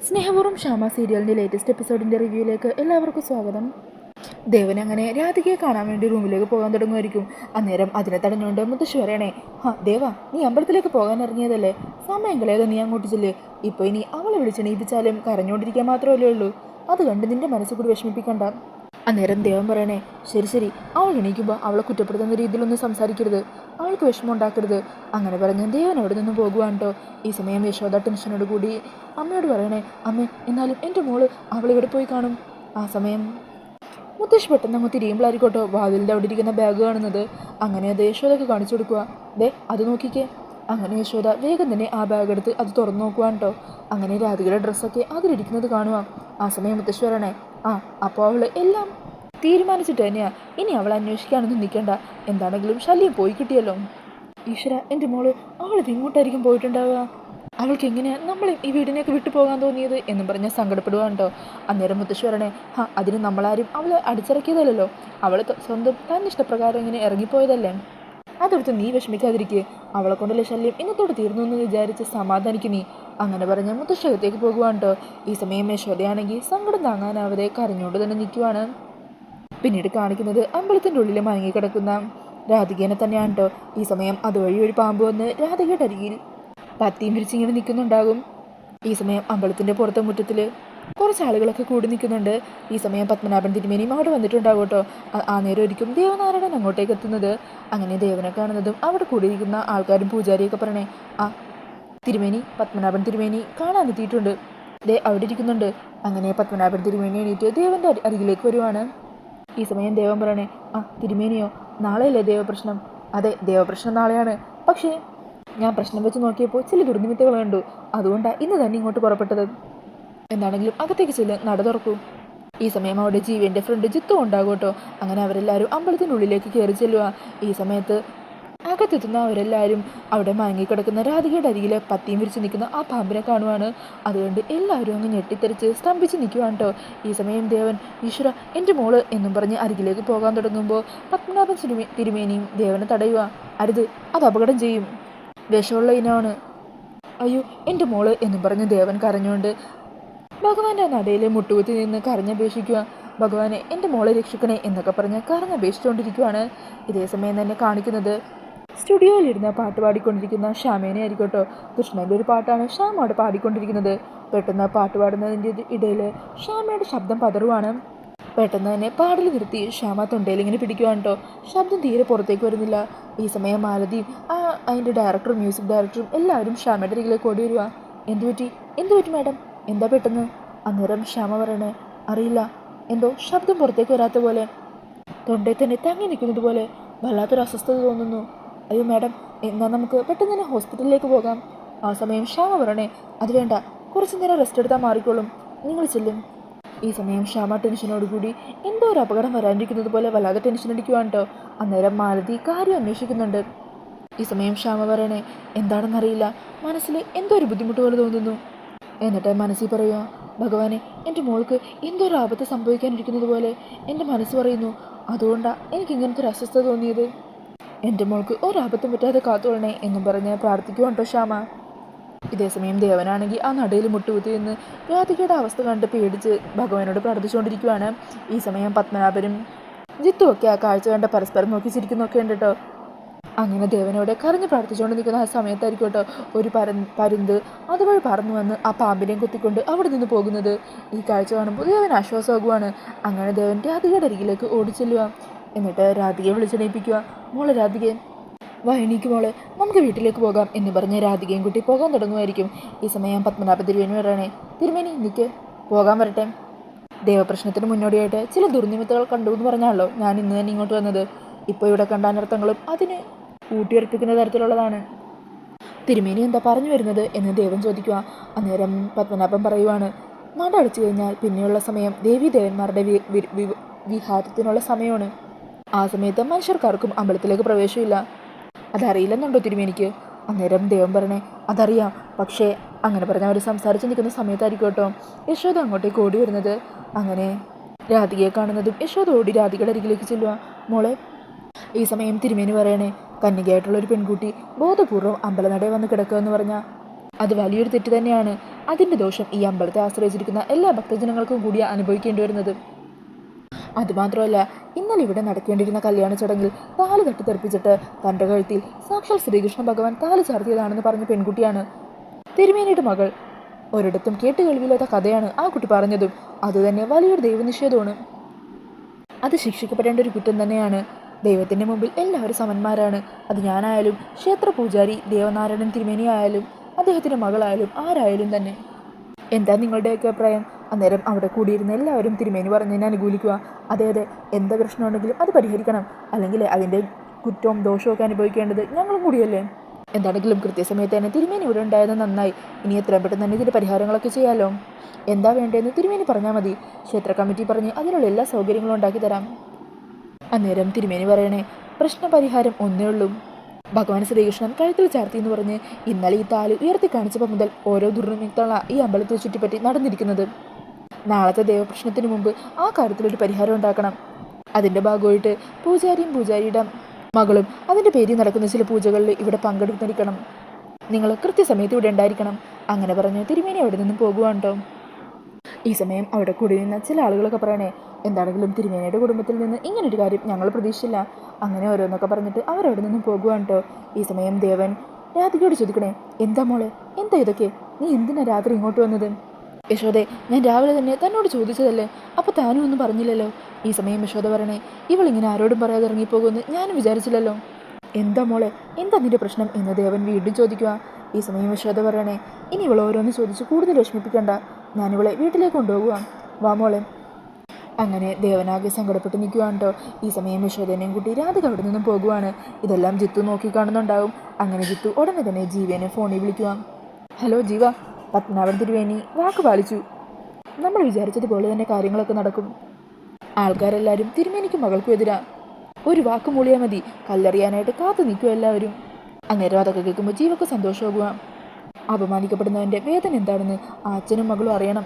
സ്നേഹപൂർവ്വം ക്ഷാമ സീരിയലിൻ്റെ ലേറ്റസ്റ്റ് എപ്പിസോഡിൻ്റെ റിവ്യൂയിലേക്ക് എല്ലാവർക്കും സ്വാഗതം. ദേവൻ അങ്ങനെ രാധികയെ കാണാൻ വേണ്ടി റൂമിലേക്ക് പോകാൻ തുടങ്ങുമായിരിക്കും. അന്നേരം അതിനെ തടഞ്ഞുകൊണ്ട് മുത്തശ്ശി പറയണേ, ദേവ, നീ അമ്പലത്തിലേക്ക് പോകാൻ ഇറങ്ങിയതല്ലേ, സമയം കളയാതെ നീ അങ്ങോട്ട് ചെല്ല്. ഇപ്പോൾ ഇനി അവളെ വിളിച്ചെണീപ്പിച്ചാലും കരഞ്ഞുകൊണ്ടിരിക്കാൻ മാത്രമല്ലേ ഉള്ളൂ, അത് കണ്ട് നിന്റെ മനസ്സ് കൂടി വിഷമിപ്പിക്കണ്ട. അന്നേരം ദേവൻ പറയണേ, ശരി, അവൾ എണീക്കുമ്പോൾ അവളെ കുറ്റപ്പെടുത്തുന്ന രീതിയിലൊന്നും സംസാരിക്കരുത്, അവൾക്ക് വിഷമം ഉണ്ടാക്കരുത്. അങ്ങനെ പറഞ്ഞ് ദേവൻ അവിടെ നിന്ന് പോകുവാണ് കേട്ടോ. ഈ സമയം യശോദ ടെൻഷനോട് കൂടി അമ്മയോട് പറയണേ, അമ്മേ, എന്നാലും എൻ്റെ മോള് അവളിവിടെ പോയി കാണും. ആ സമയം മുത്തശ്ശി പെട്ടെന്ന് അങ്ങ് തിരിയുമ്പോഴായിരിക്കോട്ടോ വാതിലിൻ്റെ അവിടെ ഇരിക്കുന്ന ബാഗ് കാണുന്നത്. അങ്ങനെ അത് യശോദക്ക് കാണിച്ചു കൊടുക്കുക. അത് നോക്കിക്കേ. അങ്ങനെ യശോദ വേഗം തന്നെ ആ ബാഗ് എടുത്ത് അത് തുറന്നു നോക്കുവാണ് കേട്ടോ. അങ്ങനെ രാധികയുടെ ഡ്രസ്സൊക്കെ അതിലിരിക്കുന്നത് കാണുക. ആ സമയം മുത്തശ്ശി പറയണേ, അപ്പോൾ അവൾ എല്ലാം തീരുമാനിച്ചിട്ട് തന്നെയാ, ഇനി അവൾ അന്വേഷിക്കാനൊന്നും നിൽക്കണ്ട, എന്താണെങ്കിലും ശല്യം പോയി കിട്ടിയല്ലോ. ഈശ്വര, എൻ്റെ മോള് അവളിത് ഇങ്ങോട്ടായിരിക്കും പോയിട്ടുണ്ടാവുക, അവൾക്ക് എങ്ങനെയാ നമ്മളെ ഈ വീടിനൊക്കെ വിട്ടു പോകാൻ തോന്നിയത് എന്നും പറഞ്ഞാൽ സങ്കടപ്പെടുവാണ് കേട്ടോ. അന്നേരം മുത്തശ്ശി പറയണേ, അതിന് നമ്മളാരും അവളെ അടിച്ചിറക്കിയതല്ലോ, അവൾ സ്വന്തം തന്നെ ഇഷ്ടപ്രകാരം ഇങ്ങനെ ഇറങ്ങിപ്പോയതല്ലേ, അതെടുത്ത് നീ വിഷമിക്കാതിരിക്കുക, അവളെ കൊണ്ടല്ലേ ശല്യം ഇന്നത്തോട് തീർന്നു എന്ന് വിചാരിച്ച് സമാധാനിക്കും നീ. അങ്ങനെ പറഞ്ഞ് മുത്തശ്ശി അകത്തേക്ക് പോകുവാണ് കേട്ടോ. ഈ സമയം യശോദയാണെങ്കിൽ സങ്കടം താങ്ങാനാവതെ കരഞ്ഞുകൊണ്ട് തന്നെ നിൽക്കുവാണ്. പിന്നീട് കാണിക്കുന്നത് അമ്പലത്തിൻ്റെ ഉള്ളിൽ മയങ്ങിക്കിടക്കുന്ന രാധികേനെ തന്നെയാണ് കേട്ടോ. ഈ സമയം അതുവഴി ഒരു പാമ്പ് വന്ന് രാധികയുടെ അരികിൽ പത്തിയും വിരിച്ചിങ്ങനെ നിൽക്കുന്നുണ്ടാകും. ഈ സമയം അമ്പലത്തിൻ്റെ പുറത്തെ മുറ്റത്തിൽ കുറച്ച് ആളുകളൊക്കെ കൂടി നിൽക്കുന്നുണ്ട്. ഈ സമയം പത്മനാഭൻ തിരുമേനിയും അവിടെ വന്നിട്ടുണ്ടാകും കേട്ടോ. ആ നേരം ഒരിക്കും ദേവനാരായണൻ അങ്ങോട്ടേക്ക് എത്തുന്നത്. അങ്ങനെ ദേവനെ കാണുന്നതും അവിടെ കൂടിയിരിക്കുന്ന ആൾക്കാരും പൂജാരിയൊക്കെ പറയണേ, തിരുമേനി, പത്മനാഭൻ തിരുമേനി കാണാനെത്തിയിട്ടുണ്ട്, അവിടെ ഇരിക്കുന്നുണ്ട്. അങ്ങനെ പത്മനാഭൻ തിരുമേനി എണീറ്റ് ദേവൻ്റെ അരികിലേക്ക് വരുവാണ്. ഈ സമയം ദേവൻ പറയണേ, തിരുമേനിയോ, നാളെയല്ലേ ദേവപ്രശ്നം? അതെ, ദേവപ്രശ്നം നാളെയാണ്, പക്ഷേ ഞാൻ പ്രശ്നം വെച്ച് നോക്കിയപ്പോൾ ചില ദുർനിമിത്തകൾ കണ്ടു, അതുകൊണ്ടാണ് ഇന്ന് തന്നെ ഇങ്ങോട്ട് പുറപ്പെട്ടത്. എന്താണെങ്കിലും അകത്തേക്ക് ചെല്ല്, നട തുറക്കൂ. ഈ സമയം അവിടെ ജീവൻ്റെ ഫ്രണ്ട് ജിത്തും ഉണ്ടാകും കേട്ടോ. അങ്ങനെ അവരെല്ലാവരും അമ്പലത്തിൻ്റെ ഉള്ളിലേക്ക് കയറി ചെല്ലുക. ഈ സമയത്ത് അകത്തെത്തുന്ന അവരെല്ലാവരും അവിടെ മയങ്ങിക്കിടക്കുന്ന രാധികയുടെ അരികിലെ പത്തിയും വിരിച്ച് നിൽക്കുന്ന ആ പാമ്പിനെ കാണുവാണ്. അതുകൊണ്ട് എല്ലാവരും അങ്ങ് ഞെട്ടിത്തെറിച്ച് സ്തംഭിച്ച് നിൽക്കുവാണ് കേട്ടോ. ഈ സമയം ദേവൻ, ഈശ്വര, എൻ്റെ മോള് എന്നും പറഞ്ഞ് അരികിലേക്ക് പോകാൻ തുടങ്ങുമ്പോൾ പത്മനാഭൻ തിരുമേനിയും ദേവനെ തടയുക. അരുത്, അത് അപകടം ചെയ്യും, വിഷമുള്ള ഇനമാണ്. അയ്യോ, എൻ്റെ മോള് എന്നും പറഞ്ഞ് ദേവൻ കരഞ്ഞുകൊണ്ട് ഭഗവാന്റെ നടയിലെ മുട്ടുകുത്തി നിന്ന് കരഞ്ഞപേക്ഷിക്കുക. ഭഗവാനെ, എൻ്റെ മോളെ രക്ഷിക്കണേ എന്നൊക്കെ പറഞ്ഞ് കരഞ്ഞപേക്ഷിച്ചുകൊണ്ടിരിക്കുകയാണ്. ഇതേ സമയം തന്നെ കാണിക്കുന്നത് സ്റ്റുഡിയോയിലിരുന്ന് പാട്ട് പാടിക്കൊണ്ടിരിക്കുന്ന ശ്യാമേനെ ആയിരിക്കട്ടോ. കൃഷ്ണൻ്റെ ഒരു പാട്ടാണ് ശ്യാമ അവിടെ പാടിക്കൊണ്ടിരിക്കുന്നത്. പെട്ടെന്ന് പാട്ട് പാടുന്നതിൻ്റെ ഇടയിൽ ശ്യാമയുടെ ശബ്ദം പതറുവാണ്. പെട്ടെന്ന് തന്നെ പാടൽ നിർത്തി ശ്യാമ തൊണ്ടയിൽ ഇങ്ങനെ പിടിക്കുവാണ് കേട്ടോ. ശബ്ദം തീരെ പുറത്തേക്ക് വരുന്നില്ല. ഈ സമയം മാലതിയും അതിൻ്റെ ഡയറക്ടറും മ്യൂസിക് ഡയറക്ടറും എല്ലാവരും ശ്യാമയുടെ അരികിലേക്ക് ഓടി വരിക. എന്തു പറ്റി മാഡം, എന്താ പെട്ടെന്ന്? അന്നേരം ശ്യാമ പറയണേ, അറിയില്ല, എന്തോ ശബ്ദം പുറത്തേക്ക് വരാത്ത പോലെ, തൊണ്ടയിൽ തന്നെ തങ്ങി നിൽക്കുന്നത് പോലെ വല്ലാത്തൊരു അസ്വസ്ഥത തോന്നുന്നു. അയ്യോ മാഡം, എന്നാൽ നമുക്ക് പെട്ടെന്ന് തന്നെ ഹോസ്പിറ്റലിലേക്ക് പോകാം. ആ സമയം ശ്യാമ പറയണേ, അത് വേണ്ട, കുറച്ചു നേരം റെസ്റ്റ് എടുത്താൽ മാറിക്കോളും, നിങ്ങൾ ചെല്ലും. ഈ സമയം ശ്യാമ ടെൻഷനോടുകൂടി എന്തോ ഒരു അപകടം വരാനിരിക്കുന്നത് പോലെ വല്ലാതെ ടെൻഷൻ അടിക്കുവാണ് കേട്ടോ. അന്നേരം മാലതി കാര്യം അന്വേഷിക്കുന്നുണ്ട്. ഈ സമയം ശ്യാമ പറയണേ, എന്താണെന്നറിയില്ല, മനസ്സിൽ എന്തോ ഒരു ബുദ്ധിമുട്ട് പോലെ തോന്നുന്നു. എന്നിട്ട് മനസ്സിൽ പറയുക, ഭഗവാനെ, എൻ്റെ മോൾക്ക് എന്തോ ഒരു ആപത്ത് സംഭവിക്കാനിരിക്കുന്നത് പോലെ എൻ്റെ മനസ്സ് പറയുന്നു, അതുകൊണ്ടാണ് എനിക്ക് ഇങ്ങനത്തെ ഒരു അസ്വസ്ഥത തോന്നിയത്. എൻ്റെ മോൾക്ക് ഒരാപത്തും പറ്റാതെ കാത്തുകൊള്ളണേ എന്നും പറഞ്ഞ് പ്രാർത്ഥിക്കുവാണ് കേട്ടോ ശ്യാമ. ഇതേസമയം ദേവനാണെങ്കിൽ ആ നടയിൽ മുട്ടുകുത്തി നിന്ന് രാധികയുടെ അവസ്ഥ കണ്ട് പേടിച്ച് ഭഗവാനോട് പ്രാർത്ഥിച്ചുകൊണ്ടിരിക്കുവാണ്. ഈ സമയം പത്മനാഭനും ജിത്തുമൊക്കെ ആ കാഴ്ച കണ്ട് പരസ്പരം നോക്കി ചിരിക്കുന്നൊക്കെ ഉണ്ട് കേട്ടോ. അങ്ങനെ ദേവനോട് കരഞ്ഞ് പ്രാർത്ഥിച്ചുകൊണ്ട് നിൽക്കുന്ന ആ സമയത്തായിരിക്കും കേട്ടോ ഒരു പരുന്ത് അതുവഴി പറന്നു വന്ന് ആ പാമ്പിനെയും കുത്തിക്കൊണ്ട് അവിടെ നിന്ന് പോകുന്നത്. ഈ കാഴ്ച കാണുമ്പോൾ ദേവൻ ആശ്വാസമാകുവാണ്. അങ്ങനെ ദേവൻ രാധികയുടെ അരികിലേക്ക് ഓടിച്ചെല്ലുക. എന്നിട്ട് രാധികയെ വിളിച്ചെണീപ്പിക്കുക. മോളെ രാധികയെ, എണീക്ക് മോളെ, നമുക്ക് വീട്ടിലേക്ക് പോകാം എന്ന് പറഞ്ഞ് രാധികയും കുട്ടി പോകാൻ തുടങ്ങുമായിരിക്കും. ഈ സമയം പത്മനാഭ തിരുമേനി പറയണേ, തിരുമേനി നിൽക്ക്, പോകാൻ വരട്ടെ. ദേവപ്രശ്നത്തിന് മുന്നോടിയായിട്ട് ചില ദുർനിമിത്തകൾ കണ്ടു എന്ന് പറഞ്ഞാണല്ലോ ഞാൻ ഇന്ന് തന്നെ ഇങ്ങോട്ട് വന്നത്. ഇപ്പോൾ ഇവിടെ കണ്ട അനർത്ഥങ്ങളും അതിന് ഊട്ടിയുറപ്പിക്കുന്ന തരത്തിലുള്ളതാണ്. തിരുമേനി എന്താ പറഞ്ഞു വരുന്നത് എന്ന് ദേവൻ ചോദിക്കുക. അന്നേരം പത്മനാഭൻ പറയുവാണ്, നട അടച്ചു കഴിഞ്ഞാൽ പിന്നെയുള്ള സമയം ദേവീദേവന്മാരുടെ വിഹാരത്തിനുള്ള സമയമാണ്. ആ സമയത്ത് മനുഷ്യർക്കാർക്കും അമ്പലത്തിലേക്ക് പ്രവേശമില്ല. അതറിയില്ലെന്നുണ്ടോ തിരുമേനിക്ക്? അന്നേരം ദേവൻ പറഞ്ഞേ, അതറിയാം, പക്ഷേ അങ്ങനെ പറഞ്ഞ അവർ സംസാരിച്ച് നിൽക്കുന്ന സമയത്തായിരിക്കും കേട്ടോ യശോദ അങ്ങോട്ടേക്ക് ഓടി വരുന്നത്. അങ്ങനെ രാധികയെ കാണുന്നതും യശോദ ഓടി രാധികയുടെ അരികിലേക്ക് ചെല്ലുക. മോളെ, ഈ സമയം തിരുമേനി പറയണേ, കന്യകയായിട്ടുള്ളൊരു പെൺകുട്ടി ബോധപൂർവ്വം അമ്പലനടയിൽ വന്ന് കിടക്കുക എന്ന് പറഞ്ഞാൽ അത് വലിയൊരു തെറ്റ് തന്നെയാണ്. അതിൻ്റെ ദോഷം ഈ അമ്പലത്തെ ആശ്രയിച്ചിരിക്കുന്ന എല്ലാ ഭക്തജനങ്ങൾക്കും കൂടി അനുഭവിക്കേണ്ടി വരുന്നത്. അതുമാത്രമല്ല, ഇന്നലെ ഇവിടെ നടക്കേണ്ടിയിരുന്ന കല്യാണ ചടങ്ങിൽ താലി തട്ടിത്തെറിപ്പിച്ചിട്ട് തൻ്റെ കഴുത്തിൽ സാക്ഷാൽ ശ്രീകൃഷ്ണ ഭഗവാൻ താലി ചാർത്തിയതാണെന്ന് പറഞ്ഞ പെൺകുട്ടിയാണ് തിരുമേനിയുടെ മകൾ. ഒരിടത്തും കേട്ടുകേൾവില്ലാത്ത കഥയാണ് ആ കുട്ടി പറഞ്ഞതും. അതുതന്നെ വലിയൊരു ദൈവനിഷേധമാണ്. അത് ശിക്ഷിക്കപ്പെടേണ്ട ഒരു കുറ്റം തന്നെയാണ്. ദൈവത്തിൻ്റെ മുമ്പിൽ എല്ലാവരും സമന്മാരാണ്. അത് ഞാനായാലും ക്ഷേത്ര പൂജാരി ദേവനാരായണൻ തിരുമേനി ആയാലും അദ്ദേഹത്തിൻ്റെ മകളായാലും ആരായാലും തന്നെ. എന്താ നിങ്ങളുടെയൊക്കെ അഭിപ്രായം? അന്നേരം അവിടെ കൂടിയിരുന്ന എല്ലാവരും തിരുമേനി പറഞ്ഞതിനെ അനുകൂലിക്കുക. അതെ, എന്താ പ്രശ്നമുണ്ടെങ്കിലും അത് പരിഹരിക്കണം. അല്ലെങ്കിൽ അതിൻ്റെ കുറ്റവും ദോഷവും ഒക്കെ അനുഭവിക്കേണ്ടത് ഞങ്ങളും കൂടിയല്ലേ. എന്താണെങ്കിലും കൃത്യസമയത്ത് തന്നെ തിരുമേനി ഇവിടെ ഉണ്ടായത് നന്നായി. ഇനി എത്രയും പെട്ടെന്ന് തന്നെ ഇതിൻ്റെ പരിഹാരങ്ങളൊക്കെ ചെയ്യാമല്ലോ. എന്താ വേണ്ടതെന്ന് തിരുമേനി പറഞ്ഞാൽ മതി. ക്ഷേത്ര കമ്മിറ്റി പറഞ്ഞ് അതിനുള്ള എല്ലാ സൗകര്യങ്ങളും ഉണ്ടാക്കി തരാം. അന്നേരം തിരുമേനി പറയണേ, പ്രശ്നപരിഹാരം ഒന്നേ ഉള്ളൂ. ഭഗവാൻ ശ്രീകൃഷ്ണൻ കഴുത്തിൽ ചാർത്തി എന്ന് പറഞ്ഞ് ഇന്നലെ ഈ താലി ഉയർത്തി കാണിച്ചപ്പോൾ മുതൽ ഓരോ ദുർനിമിത്തമുള്ള ഈ അമ്പലത്തെ ചുറ്റിപ്പറ്റി നടന്നിരിക്കുന്നത്. നാളത്തെ ദേവപ്രശ്നത്തിന് മുമ്പ് ആ കാര്യത്തിലൊരു പരിഹാരം ഉണ്ടാക്കണം. അതിൻ്റെ ഭാഗമായിട്ട് പൂജാരിയും പൂജാരിയുടെ മകളും അതിൻ്റെ പേരിൽ നടക്കുന്ന ചില പൂജകളിൽ ഇവിടെ പങ്കെടുത്തിരിക്കണം. നിങ്ങൾ കൃത്യസമയത്ത് ഇവിടെ ഉണ്ടായിരിക്കണം. അങ്ങനെ പറഞ്ഞ് തിരുമേനി അവിടെ നിന്നും പോകുവാണ്ടോ. ഈ സമയം അവിടെ കൂടി നിന്ന ചില ആളുകളൊക്കെ പറയണേ, എന്താണെങ്കിലും തിരുമേനിയുടെ കുടുംബത്തിൽ നിന്ന് ഇങ്ങനൊരു കാര്യം ഞങ്ങൾ പ്രതീക്ഷിച്ചില്ല. അങ്ങനെ ഓരോന്നൊക്കെ പറഞ്ഞിട്ട് അവരവിടെ നിന്നും പോകുവാണ് കേട്ടോ. ഈ സമയം ദേവൻ രാധികയോട് ചോദിക്കണേ, എന്താ മോളെ, എന്താ ഇതൊക്കെ? നീ എന്തിനാ രാത്രി ഇങ്ങോട്ട് വന്നത്? യശോദേ, ഞാൻ രാവിലെ തന്നെ തന്നോട് ചോദിച്ചതല്ലേ, അപ്പോൾ താനും ഒന്നും പറഞ്ഞില്ലല്ലോ. ഈ സമയം യശോദ പറയണേ, ഇവളിങ്ങനെ ആരോടും പറയാതെ ഇറങ്ങിപ്പോകുമെന്ന് ഞാനും വിചാരിച്ചില്ലല്ലോ. എന്താ മോളെ, എന്താ നിന്റെ പ്രശ്നം എന്ന് ദേവൻ വീണ്ടും ചോദിക്കുക. ഈ സമയം യശോദ പറയണേ, ഇനി ഇവൾ ഓരോന്ന് ചോദിച്ച് കൂടുതൽ വിഷമിപ്പിക്കണ്ട, ഞാനിവളെ വീട്ടിലേക്ക് കൊണ്ടുപോകുക, വാ മോളെ. അങ്ങനെ ദേവനാകെ സങ്കടപ്പെട്ട് നിൽക്കുകയാണ് കേട്ടോ. ഈ സമയം യശോദനെയും കൂട്ടി രാധിക അവിടെ നിന്നും പോകുവാണ്. ഇതെല്ലാം ജിത്തു നോക്കി കാണുന്നുണ്ടാവും. അങ്ങനെ ജിത്തു ഉടനെ തന്നെ ജീവനെ ഫോണിൽ വിളിക്കുക. ഹലോ ജീവ, പത്മനാഭൻ തിരുവേനി വാക്ക് പാലിച്ചു. നമ്മൾ വിചാരിച്ചതുപോലെ തന്നെ കാര്യങ്ങളൊക്കെ നടക്കും. ആൾക്കാരെല്ലാവരും തിരുമേനിക്കും മകൾക്കും എതിരാ. ഒരു വാക്ക് മൂളിയാൽ മതി, കല്ലെറിയാനായിട്ട് കാത്തു നിൽക്കുക എല്ലാവരും. അന്നേരം അതൊക്കെ കേൾക്കുമ്പോൾ ജീവക്ക് സന്തോഷമാകുക. അപമാനിക്കപ്പെടുന്നവൻ്റെ വേദന എന്താണെന്ന് ആ അച്ഛനും മകളും അറിയണം.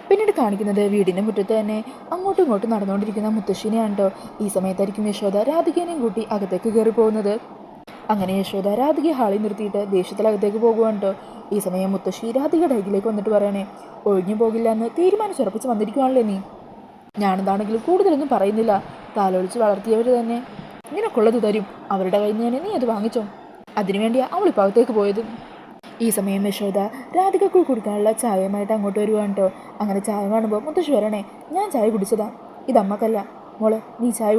പിന്നീട് കാണിക്കുന്നത് വീടിൻ്റെ മുറ്റത്ത് തന്നെ അങ്ങോട്ടും ഇങ്ങോട്ടും നടന്നുകൊണ്ടിരിക്കുന്ന മുത്തശ്ശിനെയാണ് കേട്ടോ. ഈ സമയത്തായിരിക്കും യശോദ രാധികേനെയും കൂട്ടി അകത്തേക്ക് കയറി പോകുന്നത്. അങ്ങനെ യശോദ രാധികയെ ഹാളിൽ നിർത്തിയിട്ട് ദേഷ്യത്തിലകത്തേക്ക് പോകുവാണ് കേട്ടോ. ഈ സമയം മുത്തശ്ശി രാധികയുടെ അരികിലേക്ക് വന്നിട്ട് പറയണേ, ഒഴിഞ്ഞു പോകില്ല എന്ന് തീരുമാനിച്ചുറപ്പിച്ച് വന്നിരിക്കുവാണല്ലേ നീ. ഞാനെന്താണെങ്കിലും കൂടുതലൊന്നും പറയുന്നില്ല. താലോലിച്ച് വളർത്തിയവർ തന്നെ നിനക്കുള്ളത് തരും. അവരുടെ കയ്യിൽ നിന്ന് തന്നെ നീ അത് വാങ്ങിച്ചോ. അതിനുവേണ്ടിയാണ് അവൾ ഇപ്പോൾ അകത്തേക്ക് പോയത്. ഈ സമയം യശോദ രാധികക്ക് കുടിക്കാനുള്ള ചായയുമായിട്ട് അങ്ങോട്ട് വരുവാണ് കേട്ടോ. അങ്ങനെ ചായ കാണുമ്പോൾ മുത്തശ്ശി വരണേ, ഞാൻ ചായ കുടിച്ചതാ, ഇതമ്മക്കല്ല, മോളെ നീ ചായ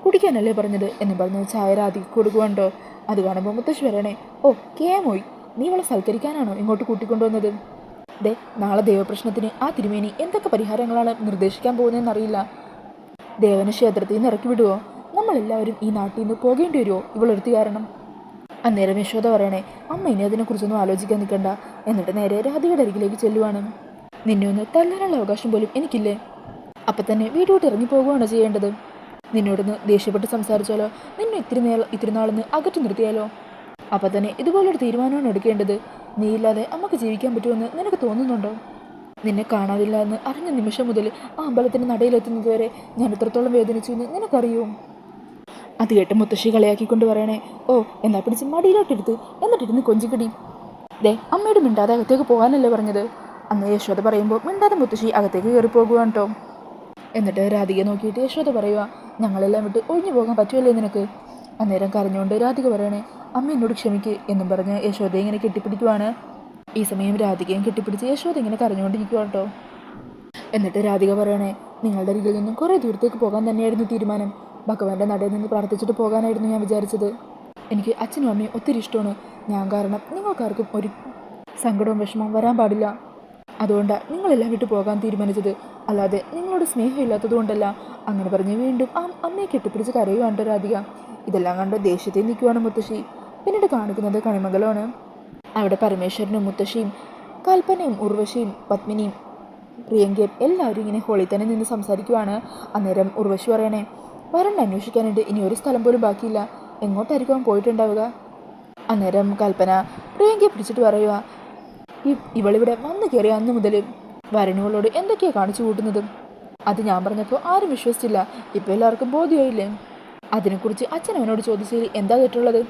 കുടിക്കാനല്ലേ പറഞ്ഞത് എന്ന് പറഞ്ഞ് ചായ രാധികക്ക് കൊടുക്കുവാണ്ടോ. അത് കാണുമ്പോൾ മുത്തശ്ശി വരണേ, ഓ കേമോയ്, നീ അവളെ സൽക്കരിക്കാനാണോ ഇങ്ങോട്ട് കൂട്ടിക്കൊണ്ടുവന്നത്? ദേ, നാളെ ദേവപ്രശ്നത്തിന് ആ തിരുമേനി എന്തൊക്കെ പരിഹാരങ്ങളാണ് നിർദ്ദേശിക്കാൻ പോകുന്നതെന്നറിയില്ല. ദേവന ക്ഷേത്രത്തിൽ നിന്ന് ഇറക്കി വിടുവോ? നമ്മളെല്ലാവരും ഈ നാട്ടിൽ നിന്ന് പോകേണ്ടി വരുമോ ഇവളെടുത്ത് കാരണം? അന്നേരം യശോദ പറയണേ, അമ്മ ഇനി അതിനെക്കുറിച്ചൊന്നും ആലോചിക്കാൻ നിൽക്കണ്ട. എന്നിട്ട് നേരെ രാധികയുടെ അരികിലേക്ക് ചെല്ലുവാണ്. നിന്നെ ഒന്ന് തല്ലാനുള്ള അവകാശം പോലും എനിക്കില്ലേ? അപ്പം തന്നെ വീട്ടോട്ട് ഇറങ്ങി പോകുകയാണ് ചെയ്യേണ്ടത്. നിന്നോടൊന്ന് ദേഷ്യപ്പെട്ട് സംസാരിച്ചാലോ, നിന്നെ ഇത്തിരി നാളൊന്ന് അകറ്റി നിർത്തിയാലോ? അപ്പം തന്നെ ഇതുപോലൊരു തീരുമാനമാണ് എടുക്കേണ്ടത്. നീയില്ലാതെ അമ്മക്ക് ജീവിക്കാൻ പറ്റുമെന്ന് നിനക്ക് തോന്നുന്നുണ്ടോ? നിന്നെ കാണാതില്ല എന്ന് അറിഞ്ഞ നിമിഷം മുതൽ ആ അമ്പലത്തിൻ്റെ നടയിലെത്തുന്നത് വരെ ഞാൻ എത്രത്തോളം വേദനിച്ചു എന്ന് നിനക്കറിയൂ. അത് കേട്ട് മുത്തശ്ശി കളിയാക്കിക്കൊണ്ട് പറയണേ, ഓ എന്നാ പിടിച്ച് മടിയിലോട്ടെടുത്ത് എന്നിട്ടിരുന്ന് കൊഞ്ചിക്കടി. ദേ, അമ്മയോട് മിണ്ടാതെ അകത്തേക്ക് പോകാനല്ലേ പറഞ്ഞത്? അന്ന് യശോദ പറയുമ്പോൾ മിണ്ടാതെ മുത്തശ്ശി അകത്തേക്ക് കയറി പോകുവാണ് കേട്ടോ. എന്നിട്ട് രാധിക നോക്കിയിട്ട് യശോദ പറയുക, ഞങ്ങളെല്ലാം വിട്ട് ഒഴിഞ്ഞു പോകാൻ പറ്റുമല്ലേ നിനക്ക്? അന്നേരം കരഞ്ഞുകൊണ്ട് രാധിക പറയണേ, അമ്മ എന്നോട് ക്ഷമിക്ക് എന്നും പറഞ്ഞ് യശോദയെ ഇങ്ങനെ കെട്ടിപ്പിടിക്കുവാണ്. ഈ സമയം രാധികയും കെട്ടിപ്പിടിച്ച് യശോദ ഇങ്ങനെ കരഞ്ഞുകൊണ്ടിരിക്കുക കേട്ടോ. എന്നിട്ട് രാധിക പറയണേ, നിങ്ങളുടെ അരികിൽ നിന്നും കുറേ ദൂരത്തേക്ക് പോകാൻ തന്നെയായിരുന്നു തീരുമാനം. ഭഗവാന്റെ നടയിൽ നിന്ന് പ്രാർത്ഥിച്ചിട്ട് പോകാനായിരുന്നു ഞാൻ വിചാരിച്ചത്. എനിക്ക് അച്ഛനും അമ്മയും ഒത്തിരി ഇഷ്ടമാണ്. ഞാൻ കാരണം നിങ്ങൾക്കാർക്കും ഒരു സങ്കടവും വിഷമവും വരാൻ പാടില്ല. അതുകൊണ്ടാണ് നിങ്ങളെല്ലാം വിട്ടു പോകാൻ തീരുമാനിച്ചത്, അല്ലാതെ നിങ്ങളോട് സ്നേഹമില്ലാത്തത് കൊണ്ടല്ല. അങ്ങനെ പറഞ്ഞ് വീണ്ടും ആ അമ്മയെ കെട്ടിപ്പിടിച്ച് കരയുവാണ്ട് രാധിക. ഇതെല്ലാം കണ്ട് ദേഷ്യത്തിൽ നിൽക്കുവാണ് മുത്തശ്ശി. പിന്നീട് കാണിക്കുന്നത് കണിമംഗലമാണ്. അവിടെ പരമേശ്വരനും മുത്തശ്ശിയും കൽപ്പനയും ഉർവശിയും പത്മിനിയും പ്രിയങ്കയും എല്ലാവരും ഇങ്ങനെ ഹോളിൽ തന്നെ നിന്ന് സംസാരിക്കുവാണ്. അന്നേരം ഉർവശി പറയണേ, വരണ്ട അന്വേഷിക്കാനുണ്ട്, ഇനി ഒരു സ്ഥലം പോലും ബാക്കിയില്ല, എങ്ങോട്ടായിരിക്കും അവൻ പോയിട്ടുണ്ടാവുക? അന്നേരം കൽപ്പന പ്രിയങ്കയെ പിടിച്ചിട്ട് പറയുക, ഇവളിവിടെ വന്നു കയറിയ അന്ന് മുതൽ വരനുകളോട് എന്തൊക്കെയാണ് കാണിച്ചു കൂട്ടുന്നത്? അത് ഞാൻ പറഞ്ഞപ്പോൾ ആരും വിശ്വസിച്ചില്ല. ഇപ്പോൾ എല്ലാവർക്കും ബോധ്യമായില്ലേ? അതിനെക്കുറിച്ച് അച്ഛൻ അവനോട് ചോദിച്ചതിൽ എന്താ തെറ്റുള്ളത്?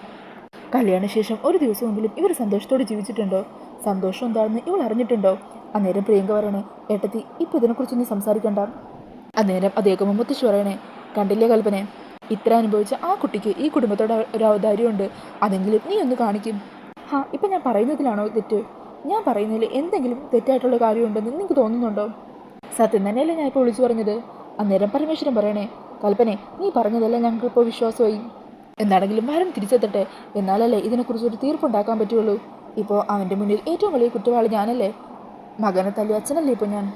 കല്യാണശേഷം ഒരു ദിവസമെങ്കിലും ഇവർ സന്തോഷത്തോടെ ജീവിച്ചിട്ടുണ്ടോ? സന്തോഷം എന്താണെന്ന് ഇവൾ അറിഞ്ഞിട്ടുണ്ടോ? അന്നേരം പ്രിയങ്ക പറയണേ, ഏട്ടത്തി ഇപ്പോൾ ഇതിനെക്കുറിച്ച് നീ സംസാരിക്കണ്ട. അന്നേരം അദ്ദേഹം മുത്തശ്ശി പറയണേ, കണ്ടില്ലേ കൽപ്പനെ, ഇത്ര അനുഭവിച്ച ആ കുട്ടിക്ക് ഈ കുടുംബത്തോട് ഒരു ഔദാര്യമുണ്ട്. അതെങ്കിലും നീ ഒന്ന് കാണിക്കും. ഇപ്പം ഞാൻ പറയുന്നതിലാണോ തെറ്റ്? ഞാൻ പറയുന്നതിൽ എന്തെങ്കിലും തെറ്റായിട്ടുള്ള കാര്യമുണ്ടെന്ന് നിങ്ങൾക്ക് തോന്നുന്നുണ്ടോ? സത്യം തന്നെയല്ലേ ഞാൻ ഇപ്പോൾ വിളിച്ചു പറഞ്ഞത്. അന്നേരം പരമേശ്വരൻ പറയണേ, കൽപ്പനെ നീ പറഞ്ഞതെല്ലാം ഞങ്ങൾക്കിപ്പോൾ വിശ്വാസമായി. എന്താണെങ്കിലും വരൻ തിരിച്ചെത്തട്ടെ, എന്നാലല്ലേ ഇതിനെക്കുറിച്ചൊരു തീർപ്പുണ്ടാക്കാൻ പറ്റുള്ളൂ. ഇപ്പോൾ അവൻ്റെ മുന്നിൽ ഏറ്റവും വലിയ കുറ്റവാളി ഞാനല്ലേ? മകനെ തല്ലി അച്ഛനല്ലേ ഇപ്പോൾ ഞാൻ?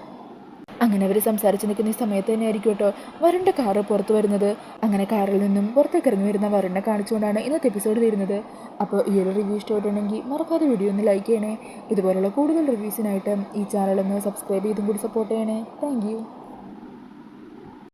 അങ്ങനെ അവർ സംസാരിച്ച് നിൽക്കുന്ന ഈ സമയത്ത് തന്നെ ആയിരിക്കും കേട്ടോ വരുണിൻ്റെ കാറ് പുറത്ത് വരുന്നത്. അങ്ങനെ കാറിൽ നിന്നും പുറത്തേക്ക് ഇറങ്ങി വരുന്ന വരുണിനെ കാണിച്ചുകൊണ്ടാണ് ഇന്നത്തെ എപ്പിസോഡ് തീരുന്നത്. അപ്പോൾ ഈ ഒരു റിവ്യൂ ഇഷ്ടമായിട്ടുണ്ടെങ്കിൽ മറക്കാതെ വീഡിയോ ഒന്ന് ലൈക്ക് ചെയ്യണേ. ഇതുപോലുള്ള കൂടുതൽ റിവ്യൂസിനായിട്ട് ഈ ചാനലൊന്ന് സബ്സ്ക്രൈബ് ചെയ്തും കൂടി സപ്പോർട്ട് ചെയ്യണേ. താങ്ക്